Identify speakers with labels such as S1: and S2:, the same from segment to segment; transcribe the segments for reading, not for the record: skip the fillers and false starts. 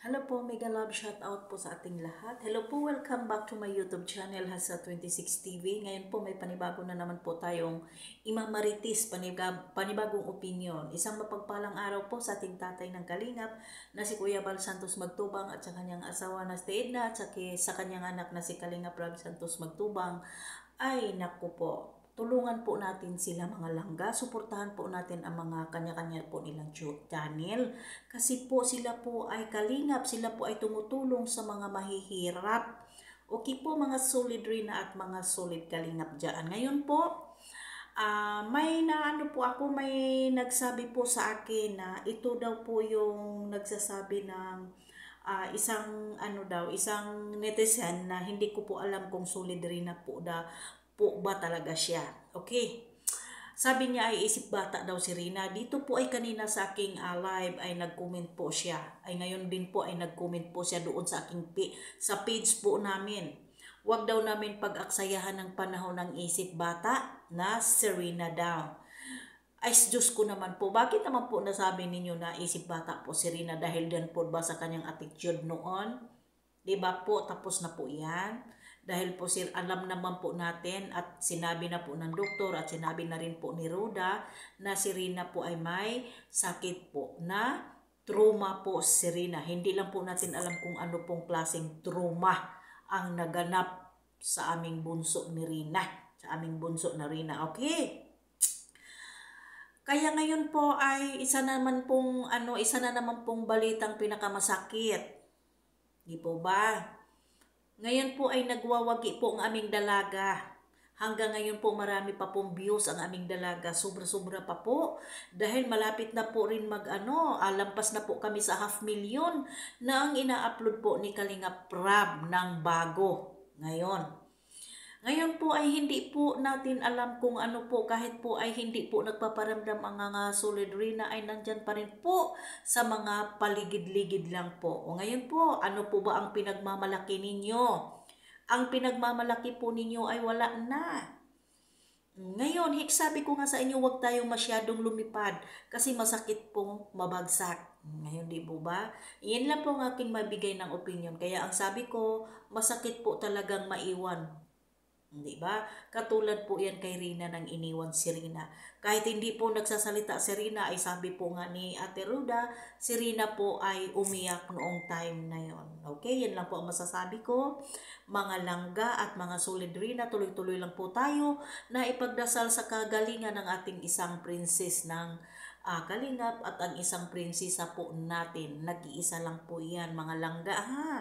S1: Hello po, mega love shout out po sa ating lahat. Hello po, welcome back to my YouTube channel, Hasa 26 TV. Ngayon po may panibago na naman po tayong imamaritis, panibagong opinion. Isang mapagpalang araw po sa ating tatay ng Kalingap na si Kuya Bal Santos Magtubang at sa kanyang asawa na si Edna at sa kanyang anak na si Kalingap Rab Santos Magtubang. Ay, naku po. Tulungan po natin sila mga langga, suportahan po natin ang mga kanya-kanya po nilang channel. Kasi po sila po ay kalingap, sila po ay tumutulong sa mga mahihirap. Okay po mga solid Rina at mga solid kalingap dyan. Ngayon po, may nagsabi po sa akin na ito daw po yung nagsasabi ng isang netizen na hindi ko po alam kung solid Rina po ba talaga siya. Okay. Sabi niya ay isip bata daw si Rina. Dito po ay kanina sa aking live ay nag-comment po siya. Ay ngayon din po ay nag-comment po siya doon sa aking sa page po namin. Huwag daw namin pag-aksayahan ng panahon ng isip bata na si Rina daw. Ay Diyos ko naman po, bakit naman po nasabi ninyo na isip bata po si Rina dahil din po ba sa kanyang attitude noon? Diba po, tapos na po yan. Dahil po alam naman po natin at sinabi na po ng doktor at sinabi na rin po ni Roda na si Rina po ay may sakit po na trauma po si Rina. Hindi lang po natin alam kung ano pong klaseng trauma ang naganap sa aming bunso ni Rina. Sa aming bunso na Rina. Okay? Kaya ngayon po ay isa na naman pong balitang pinakamasakit. Di po ba? Ngayon po ay nagwawagi po ang aming dalaga. Hanggang ngayon po marami pa pong views ang aming dalaga. Sobra-sobra pa po. Dahil malapit na po rin lampas na po kami sa 500,000 na ang ina-upload po ni Kalingap Rab ng bago. Ngayon po ay hindi po natin alam kung ano po, kahit po ay hindi po nagpaparamdam ang mga solid Rina ay nandyan pa rin po sa mga paligid-ligid lang po. O ngayon po, ano po ba ang pinagmamalaki ninyo? Ang pinagmamalaki po ninyo ay wala na. Ngayon, sabi ko nga sa inyo, huwag tayong masyadong lumipad kasi masakit pong mabagsak. Ngayon, di po ba? Iyan lang po ang aking mabigay ng opinion. Kaya ang sabi ko, masakit po talagang maiwan. Di ba? Katulad po yan kay Rina nang iniwan si Rina. Kahit hindi po nagsasalita si Rina, ay sabi po nga ni Ate Ruda, si Rina po ay umiyak noong time na yon. Okay, yan lang po ang masasabi ko. Mga langga at mga solid Rina, tuloy-tuloy lang po tayo na ipagdasal sa kagalingan ng ating isang princess ng Kalingap at ang isang prinsesa po natin. Nag-iisa lang po yan, mga langga ha.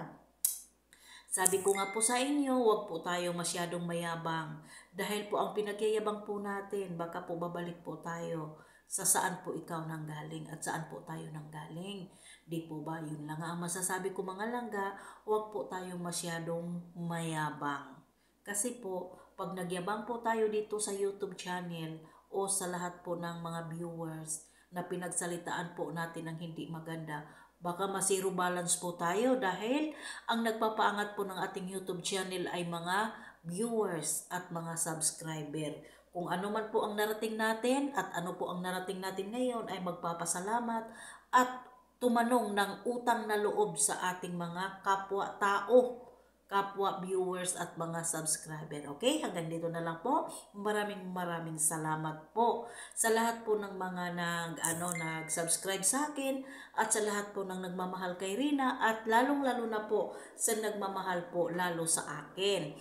S1: Sabi ko nga po sa inyo, huwag po tayo masyadong mayabang. Dahil po ang pinagyayabang po natin, baka po babalik po tayo sa saan po ikaw nanggaling at saan po tayo nanggaling. Di po ba? Yun lang ang masasabi ko mga langga, huwag po tayong masyadong mayabang. Kasi po, pag nagyabang po tayo dito sa YouTube channel o sa lahat po ng mga viewers na pinagsalitaan po natin ng hindi maganda, baka ma-zero balance po tayo dahil ang nagpapaangat po ng ating YouTube channel ay mga viewers at mga subscriber. Kung ano man po ang narating natin at ano po ang narating natin ngayon ay magpapasalamat at tumanong ng utang na loob sa ating mga kapwa-tao, kapwa viewers at mga subscriber. Okay? Hanggang dito na lang po. Maraming salamat po sa lahat po ng mga nag-subscribe sa akin at sa lahat po ng nagmamahal kay Rina at lalong-lalo na po sa nagmamahal po lalo sa akin.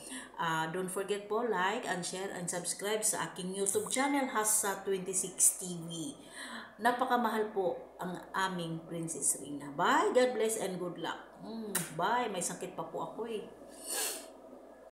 S1: Don't forget po like and share and subscribe sa aking YouTube channel Hasa 26 TV. Napakamahal po ang aming Princess Rina. Bye! God bless and good luck. Bye! May sakit pa po ako eh.